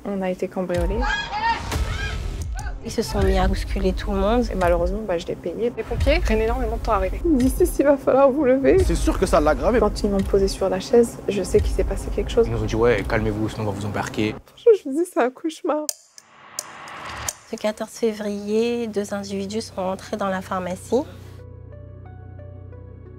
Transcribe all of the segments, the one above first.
On a été cambriolés. Ils se sont mis à bousculer tout le monde. Et malheureusement, je l'ai payé. Les pompiers prennent énormément de temps à arriver. Ils me disent il va falloir vous lever. C'est sûr que ça l'a aggravé. Quand ils m'ont posé sur la chaise, je sais qu'il s'est passé quelque chose. Ils nous ont dit ouais, calmez-vous, sinon on va vous embarquer. Franchement, je me dis c'est un cauchemar. Ce 14 février, 2 individus sont entrés dans la pharmacie.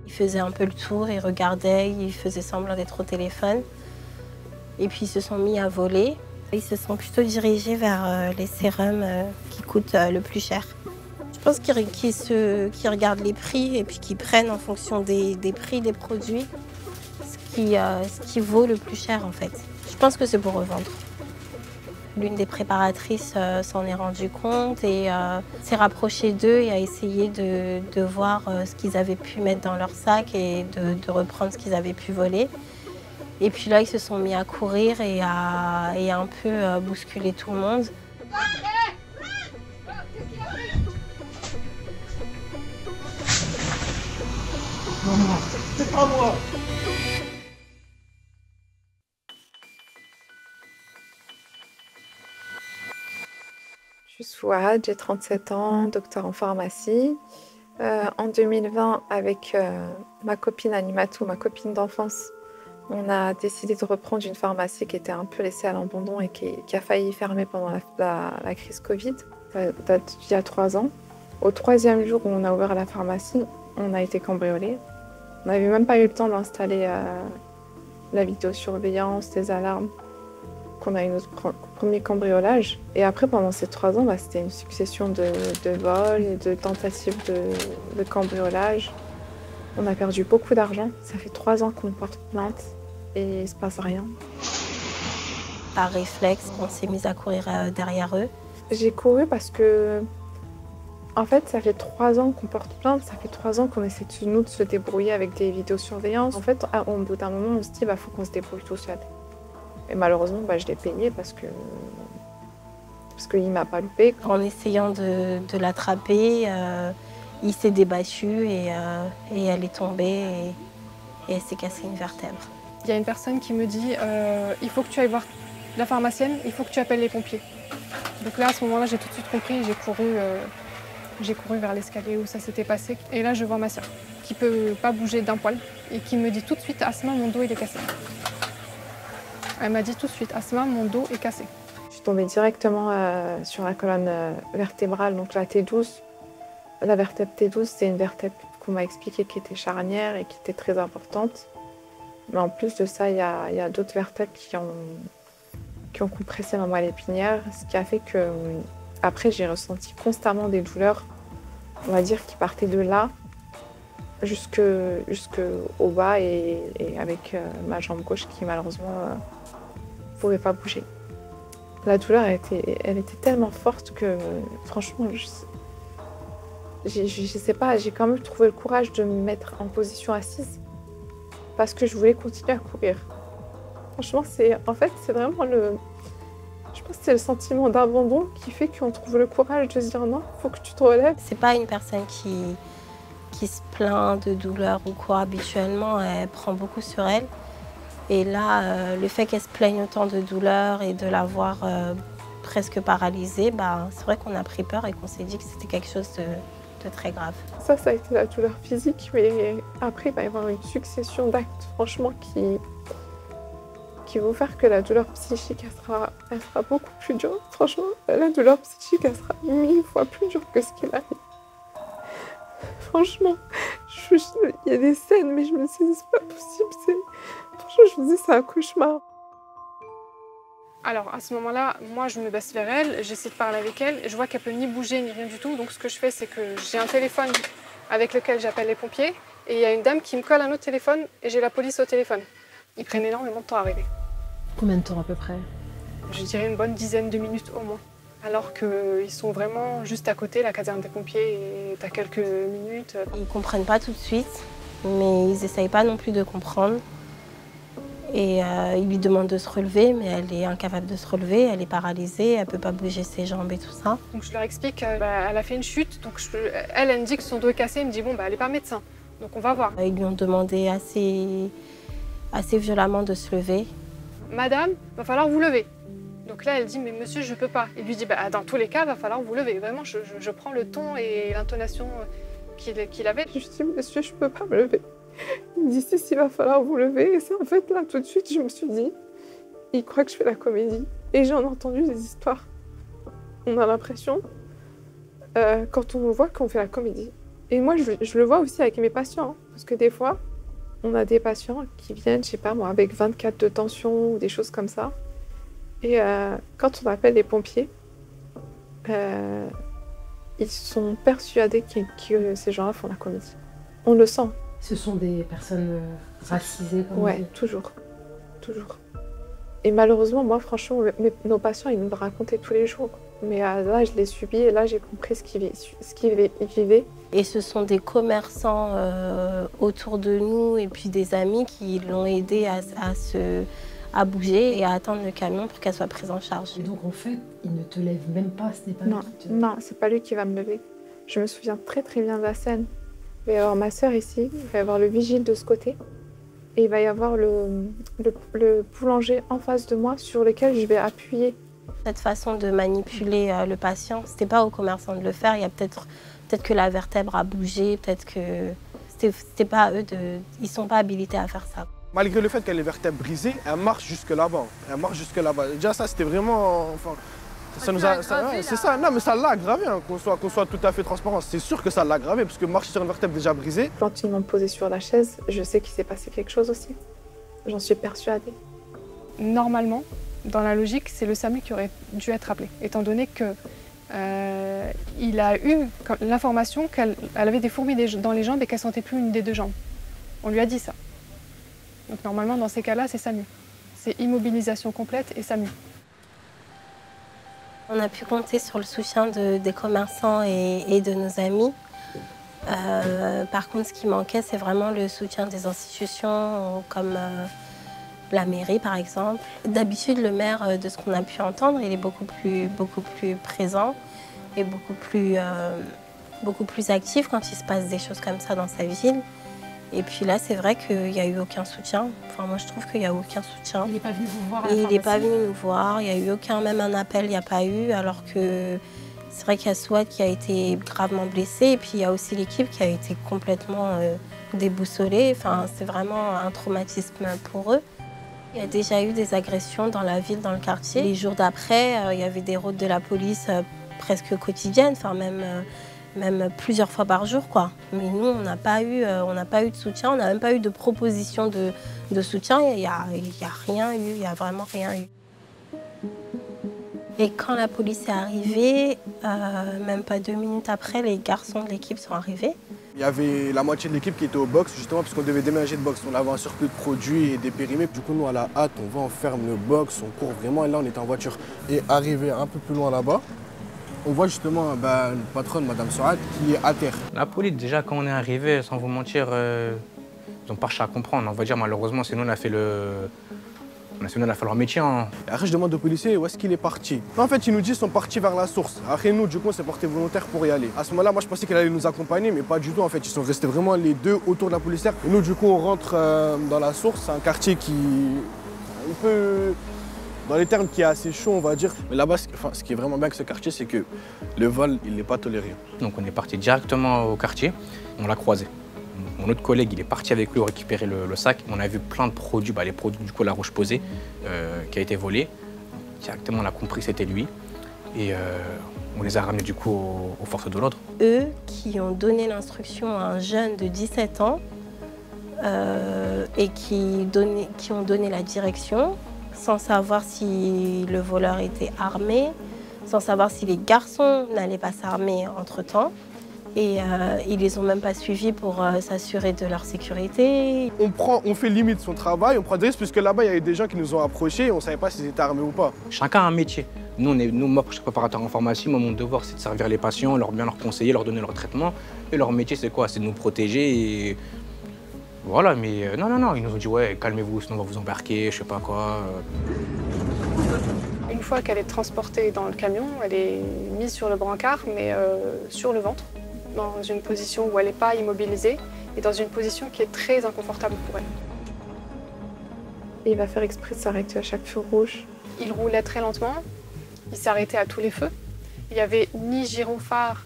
Ils faisaient un peu le tour, ils regardaient, ils faisaient semblant d'être au téléphone. Et puis ils se sont mis à voler. Ils se sont plutôt dirigés vers les sérums qui coûtent le plus cher. Je pense qu'ils regardent les prix et puis qu'ils prennent en fonction des prix des produits ce qui vaut le plus cher en fait. Je pense que c'est pour revendre. L'une des préparatrices s'en est rendue compte et s'est rapprochée d'eux et a essayé de voir ce qu'ils avaient pu mettre dans leur sac et de reprendre ce qu'ils avaient pu voler. Et puis là, ils se sont mis à courir et à un peu bousculer tout le monde. Non, c'est pas moi. Je suis Souad, j'ai 37 ans, docteur en pharmacie. En 2020, avec ma copine Animatou, ma copine d'enfance, on a décidé de reprendre une pharmacie qui était un peu laissée à l'abandon et qui a failli fermer pendant la crise Covid. Ça date d'il y a 3 ans. Au 3e jour où on a ouvert la pharmacie, on a été cambriolés. On n'avait même pas eu le temps d'installer la vidéosurveillance, les alarmes. On a eu notre premier cambriolage. Et après, pendant ces 3 ans, c'était une succession de vols et de tentatives de cambriolage. On a perdu beaucoup d'argent. Ça fait 3 ans qu'on porte plainte et il ne se passe rien. Par réflexe, on s'est mis à courir derrière eux. J'ai couru parce que, en fait, ça fait 3 ans qu'on porte plainte. Ça fait 3 ans qu'on essaie de se débrouiller avec des vidéosurveillances. En fait, au bout d'un moment, on se dit faut qu'on se débrouille tout seul. Et malheureusement, je l'ai payé parce qu'il ne m'a pas loupé. En essayant de l'attraper, il s'est débattu et elle est tombée et elle s'est cassée une vertèbre. Il y a une personne qui me dit il faut que tu ailles voir la pharmacienne, il faut que tu appelles les pompiers. Donc là, à ce moment-là, j'ai tout de suite compris, j'ai couru vers l'escalier où ça s'était passé. Et là, je vois ma sœur qui ne peut pas bouger d'un poil et qui me dit tout de suite Asma, mon dos il est cassé. Elle m'a dit tout de suite, Asma, mon dos est cassé. Je suis tombée directement sur la colonne vertébrale, donc la T12. La vertèbre T12, c'est une vertèbre qu'on m'a expliqué qui était charnière et qui était très importante. Mais en plus de ça, il y a d'autres vertèbres qui ont compressé ma moelle épinière, ce qui a fait que, après, j'ai ressenti constamment des douleurs, on va dire, qui partaient de là jusqu'au bas et avec ma jambe gauche qui, malheureusement, ne pouvait pas bouger. La douleur, elle était tellement forte que, franchement, je sais pas, j'ai quand même trouvé le courage de me mettre en position assise parce que je voulais continuer à courir. Franchement, c'est vraiment je pense que c'est le sentiment d'abandon qui fait qu'on trouve le courage de se dire non, il faut que tu te relèves. C'est pas une personne qui se plaint de douleur ou quoi habituellement, elle prend beaucoup sur elle. Et là, le fait qu'elle se plaigne autant de douleur et de la voir presque paralysée, c'est vrai qu'on a pris peur et qu'on s'est dit que c'était quelque chose de très grave. Ça a été la douleur physique, mais après, il va y avoir une succession d'actes, franchement, qui vont faire que la douleur psychique, elle sera beaucoup plus dure. Franchement, la douleur psychique, elle sera 1000 fois plus dure que ce qu'il arrive. Franchement, il y a des scènes, mais je me dis, c'est pas possible. Franchement, je me dis, c'est un cauchemar. Alors à ce moment-là, moi je me baisse vers elle, j'essaie de parler avec elle, je vois qu'elle peut ni bouger ni rien du tout, donc ce que je fais c'est que j'ai un téléphone avec lequel j'appelle les pompiers et il y a une dame qui me colle un autre téléphone et j'ai la police au téléphone. Ils prennent énormément de temps à arriver. Combien de temps à peu près? Je dirais une bonne dizaine de minutes au moins. Alors qu'ils sont vraiment juste à côté, la caserne des pompiers, et t'as quelques minutes. Ils comprennent pas tout de suite, mais ils essayent pas non plus de comprendre. Et il lui demande de se relever, mais elle est incapable de se relever, elle est paralysée, elle ne peut pas bouger ses jambes et tout ça. Donc je leur explique, elle a fait une chute, donc elle me dit que son dos est cassé, elle me dit bon, elle n'est pas médecin, donc on va voir. Ils lui ont demandé assez violemment de se lever. Madame, il va falloir vous lever. Donc là, elle dit, mais monsieur, je peux pas. Il lui dit, bah, dans tous les cas, il va falloir vous lever. Vraiment, je prends le ton et l'intonation qu'il avait. Je lui dis, monsieur, je peux pas me lever. Il me dit, si, il va falloir vous lever. Et c'est en fait, là, tout de suite, je me suis dit, il croit que je fais la comédie. Et j'en ai entendu des histoires. On a l'impression, quand on nous voit, qu'on fait la comédie. Et moi, je le vois aussi avec mes patients. Hein, parce que des fois, on a des patients qui viennent, je sais pas moi, avec 24 de tension ou des choses comme ça. Et quand on appelle les pompiers, ils sont persuadés que ces gens-là font la comédie. On le sent. Ce sont des personnes racisées, comme on Ouais, dit. toujours. Toujours. Et malheureusement, moi, franchement, nos patients, ils nous le racontaient tous les jours. Mais là, je l'ai subi et là, j'ai compris ce qu'ils vivaient. Et ce sont des commerçants autour de nous et puis des amis qui l'ont aidé à bouger et à attendre le camion pour qu'elle soit prise en charge. Et donc, en fait, il ne te lève même pas, ce n'est pas Non, lui qui te... non, c'est pas lui qui va me lever. Je me souviens très très bien de la scène. Il va y avoir ma sœur ici, il va y avoir le vigile de ce côté. Et il va y avoir le boulanger en face de moi sur lequel je vais appuyer. Cette façon de manipuler le patient, c'était pas au commerçant de le faire. Il y a peut-être que la vertèbre a bougé, peut-être que c'était pas à eux ils sont pas habilités à faire ça. Malgré le fait qu'elle ait les vertèbres brisées, elle marche jusque là-bas. Elle marche jusque là-bas. Déjà, ça, c'était vraiment... Enfin, ça nous a... C'est ça, non, mais ça l'a aggravé, hein, qu'on soit tout à fait transparent. C'est sûr que ça l'a aggravé, parce que marcher sur une vertèbre déjà brisée... Quand ils m'ont posé sur la chaise, je sais qu'il s'est passé quelque chose aussi. J'en suis persuadée. Normalement, dans la logique, c'est le SAMU qui aurait dû être appelé, étant donné que il a eu l'information qu'elle avait des fourmis dans les jambes et qu'elle sentait plus une des deux jambes. On lui a dit ça. Donc normalement, dans ces cas-là, c'est SAMU. C'est immobilisation complète et SAMU. On a pu compter sur le soutien des commerçants et de nos amis. Par contre, ce qui manquait, c'est vraiment le soutien des institutions comme la mairie, par exemple. D'habitude, le maire, de ce qu'on a pu entendre, il est beaucoup plus présent et beaucoup plus actif quand il se passe des choses comme ça dans sa ville. Et puis là, c'est vrai qu'il n'y a eu aucun soutien. Enfin, moi, je trouve qu'il n'y a aucun soutien. Il n'est pas venu vous voir à la Il n'est pas pharmacie. venu nous voir. Il n'y a eu aucun, même un appel, il n'y a pas eu. Alors que c'est vrai qu'il y a Souad qui a été gravement blessé. Et puis, il y a aussi l'équipe qui a été complètement déboussolée. Enfin, c'est vraiment un traumatisme pour eux. Il y a déjà eu des agressions dans la ville, dans le quartier. Les jours d'après, il y avait des raids de la police presque quotidiennes, enfin même plusieurs fois par jour, quoi. Mais nous, on n'a pas eu de soutien, on n'a même pas eu de proposition de soutien. Il y a rien eu, il n'y a vraiment rien eu. Et quand la police est arrivée, même pas 2 minutes après, les garçons de l'équipe sont arrivés. Il y avait la moitié de l'équipe qui était au box, justement, parce qu'on devait déménager de box. On avait un surplus de produits et des périmètres. Du coup, nous, à la hâte, on va, on ferme le box, on court vraiment. Et là, on était en voiture. Et arrivé un peu plus loin là-bas, on voit justement une patronne, Madame Souad, qui est à terre. La police, déjà, quand on est arrivé, sans vous mentir, ils ont pas cherché à comprendre. On va dire, malheureusement, c'est nous, on a fait leur métier. Hein. Et après, je demande au policier où est-ce qu'il est parti. En fait, ils nous disent qu'ils sont partis vers la source. Après, nous, du coup, on s'est porté volontaire pour y aller. À ce moment-là, moi, je pensais qu'elle allait nous accompagner, mais pas du tout. En fait, ils sont restés vraiment les deux autour de la policière. Et nous, du coup, on rentre dans la source. C'est un quartier qui est un peu, dans les termes, qui est assez chaud, on va dire. Mais là-bas, ce qui est vraiment bien avec ce quartier, c'est que le vol, il n'est pas toléré. Donc, on est parti directement au quartier. On l'a croisé. Mon autre collègue, il est parti avec lui récupérer le sac. On a vu plein de produits, les produits du coup la Roche-Posay, qui a été volé. Directement, on a compris que c'était lui. Et on les a ramenés du coup aux forces de l'ordre. Eux qui ont donné l'instruction à un jeune de 17 ans et qui ont donné la direction, sans savoir si le voleur était armé, sans savoir si les garçons n'allaient pas s'armer entre-temps. Et ils les ont même pas suivis pour s'assurer de leur sécurité. On fait limite son travail, on prend des risques, puisque là-bas, il y avait des gens qui nous ont approchés et on ne savait pas s'ils étaient armés ou pas. Chacun a un métier. Moi, je suis préparateur en pharmacie. Moi, mon devoir, c'est de servir les patients, bien leur conseiller, leur donner leur traitement. Et leur métier, c'est quoi? C'est de nous protéger. Et... Voilà, mais non, ils nous ont dit, ouais, calmez-vous, sinon on va vous embarquer, je sais pas quoi. Une fois qu'elle est transportée dans le camion, elle est mise sur le brancard, mais sur le ventre, dans une position où elle n'est pas immobilisée et dans une position qui est très inconfortable pour elle. Et il va faire exprès de s'arrêter à chaque feu rouge. Il roulait très lentement, il s'arrêtait à tous les feux. Il n'y avait ni gyrophare,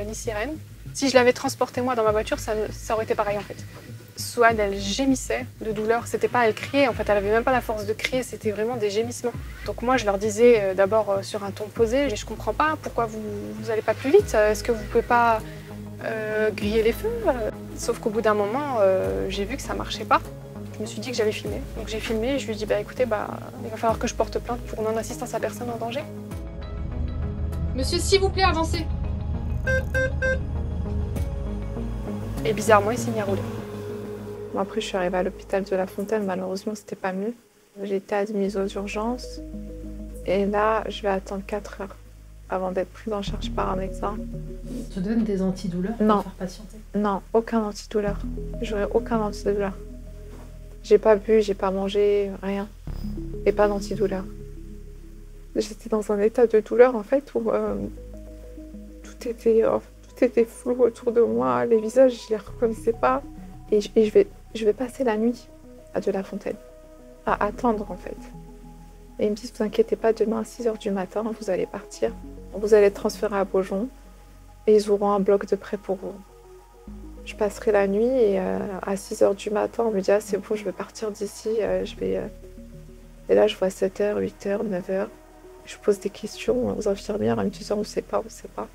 ni sirène. Si je l'avais transporté moi dans ma voiture, ça aurait été pareil en fait. Souad, elle gémissait de douleur. C'était pas, elle criait, en fait, elle avait même pas la force de crier, c'était vraiment des gémissements. Donc moi, je leur disais d'abord sur un ton posé, je comprends pas, pourquoi vous allez pas plus vite? Est-ce que vous pouvez pas griller les feux? Sauf qu'au bout d'un moment, j'ai vu que ça marchait pas. Je me suis dit que j'allais filmer. Donc j'ai filmé et je lui ai dit, bah écoutez, il va falloir que je porte plainte pour non-assistance à personne en danger. Monsieur, s'il vous plaît, avancez. Et bizarrement, il s'est mis à rouler. Bon, après, je suis arrivée à l'hôpital de La Fontaine. Malheureusement, c'était pas mieux. J'ai été admise aux urgences. Et là, je vais attendre 4 heures avant d'être prise en charge par un médecin. Tu te donnes des antidouleurs Non. pour faire patienter? Non, aucun antidouleur. J'aurais aucun antidouleur. J'ai pas bu, j'ai pas mangé, rien. Et pas d'antidouleur. J'étais dans un état de douleur, en fait, où tout était flou autour de moi. Les visages, je les reconnaissais pas. Et je vais passer la nuit à De La Fontaine, à attendre, en fait. Et ils me disent, vous inquiétez pas, demain à 6h du matin, vous allez partir. Vous allez être transféré à Beaujon. Et ils auront un bloc de prêt pour vous. Je passerai la nuit et à 6h du matin, on me dit, ah, c'est bon, je vais partir d'ici. Et là, je vois 7h, 8h, 9h. Je pose des questions aux infirmières, elles me disent, on ne sait pas, on ne sait pas.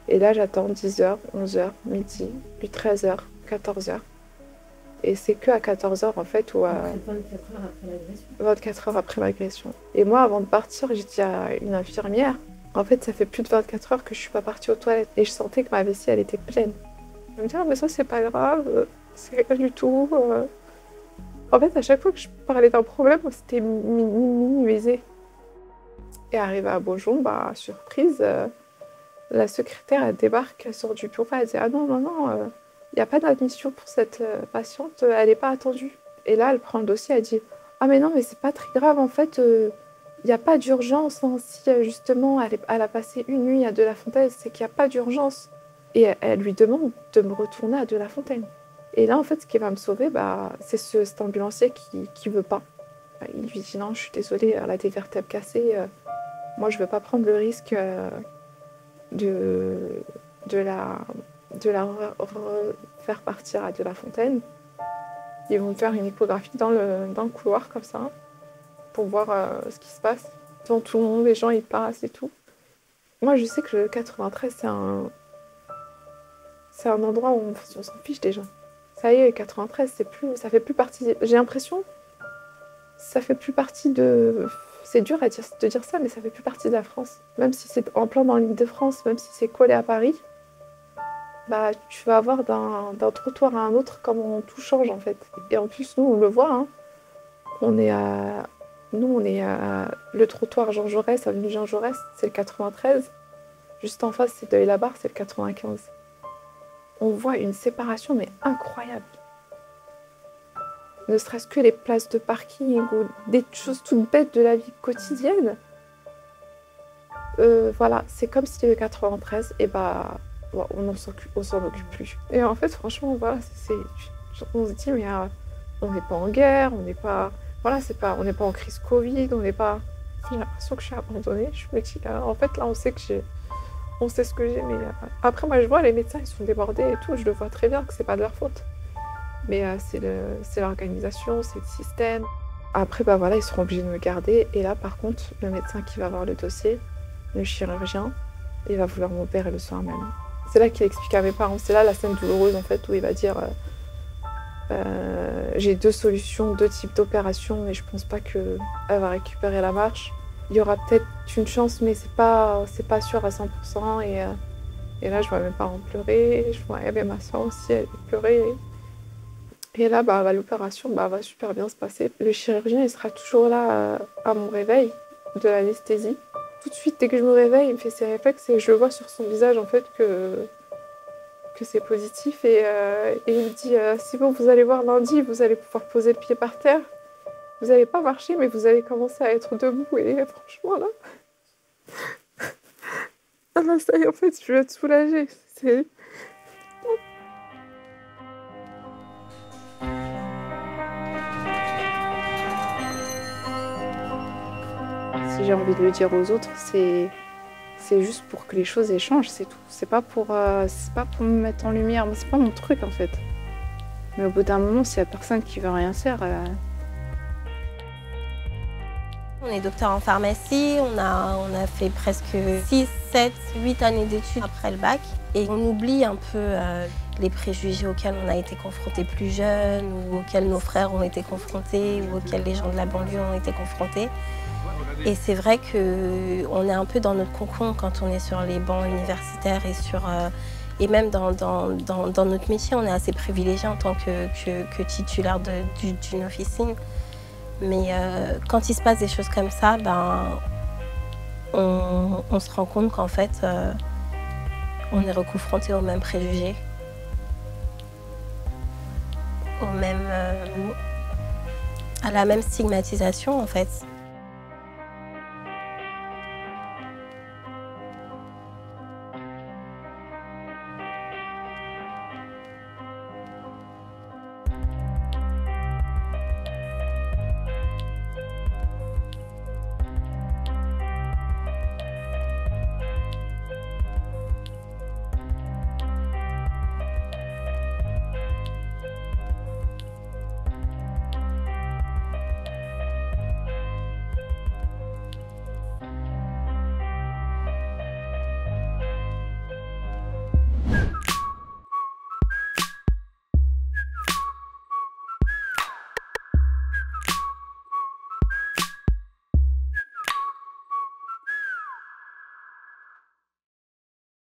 Et là, j'attends 10h, 11h, midi, puis 13h, 14h. Et c'est qu'à 14h, en fait, où... 24 heures après l'agression. 24 heures après l'agression. Et moi, avant de partir, j'ai dit à une infirmière, en fait, ça fait plus de 24 heures que je suis pas partie aux toilettes. Et je sentais que ma vessie, elle était pleine. Elle me dit, ah, mais ça, c'est pas grave, c'est rien du tout. En fait, à chaque fois que je parlais d'un problème, c'était minimisé. Et arrivée à Beaujon, surprise, la secrétaire, elle débarque, elle sort du bureau, elle dit, ah non, non, non, il n'y a pas d'admission pour cette patiente, elle n'est pas attendue. Et là, elle prend le dossier, elle dit, ah mais non, mais c'est pas très grave, en fait, il n'y a pas d'urgence. Hein. Si justement, elle a passé une nuit à De La Fontaine, c'est qu'il n'y a pas d'urgence. Et elle lui demande de me retourner à De La Fontaine. Et là, en fait, ce qui va me sauver, c'est cet ambulancier qui veut pas. Il lui dit, non, je suis désolée, elle a des vertèbres cassées. Moi, je veux pas prendre le risque de la faire partir à De La Fontaine. Ils vont me faire une échographie dans le couloir comme ça pour voir ce qui se passe. Devant tout le monde, les gens ils passent et tout. Moi je sais que le 93 c'est un endroit où on s'en fiche des gens. Ça y est, le 93 ça fait plus partie. J'ai l'impression ça fait plus partie de. C'est dur de dire ça, mais ça fait plus partie de la France. Même si c'est en plein dans l'Île-de-France, même si c'est collé à Paris. Tu vas voir d'un trottoir à un autre comment tout change en fait. Et en plus, nous, on le voit. Hein. On est à le trottoir Jean Jaurès, avenue Jean Jaurès, c'est le 93. Juste en face, c'est Deuil-la-Barre, c'est le 95. On voit une séparation, mais incroyable. Ne serait-ce que les places de parking ou des choses toutes bêtes de la vie quotidienne. Voilà, c'est comme si le 93, on s'en occupe plus. Et en fait, franchement, voilà, on se dit, mais on n'est pas en guerre, on n'est pas, voilà, on n'est pas en crise Covid, on n'est pas. J'ai l'impression que je suis abandonnée. Je me dis, en fait, là, on sait ce que j'ai, mais après, moi, je vois les médecins, ils sont débordés et tout. Je le vois très bien que c'est pas de leur faute, mais c'est l'organisation, c'est le système. Après, voilà, ils seront obligés de me garder. Et là, par contre, le médecin qui va voir le dossier, le chirurgien, il va vouloir m'opérer le soir même. C'est là qu'il explique à mes parents, c'est là la scène douloureuse en fait, où il va dire j'ai 2 solutions, 2 types d'opérations et je pense pas qu'elle va récupérer la marche. Il y aura peut-être une chance, mais c'est pas sûr à 100%. Et là, je vois mes parents pleurer, il y avait ma soeur aussi, elle pleurait. Et là, l'opération va super bien se passer. Le chirurgien, il sera toujours là à mon réveil de l'anesthésie. Tout de suite, dès que je me réveille, il me fait ses réflexes et je le vois sur son visage en fait que c'est positif. Et il me dit c'est bon, vous allez voir lundi, vous allez pouvoir poser le pied par terre. Vous n'allez pas marcher, mais vous allez commencer à être debout. Et franchement, là, ça y est, en fait, je vais être soulagée. j'ai envie de le dire aux autres, c'est juste pour que les choses échangent, c'est tout. C'est pas pour me mettre en lumière, c'est pas mon truc en fait. Mais au bout d'un moment, s'il y a personne qui veut rien faire... On est docteur en pharmacie, on a fait presque 6, 7, 8 années d'études après le bac. Et on oublie un peu les préjugés auxquels on a été confrontés plus jeunes, ou auxquels nos frères ont été confrontés, ou auxquels les gens de la banlieue ont été confrontés. Et c'est vrai qu'on est un peu dans notre cocon quand on est sur les bancs universitaires et même dans notre métier, on est assez privilégié en tant que titulaire d'une officine. Mais quand il se passe des choses comme ça, on se rend compte qu'en fait, on est reconfronté aux mêmes préjugés, à la même stigmatisation en fait.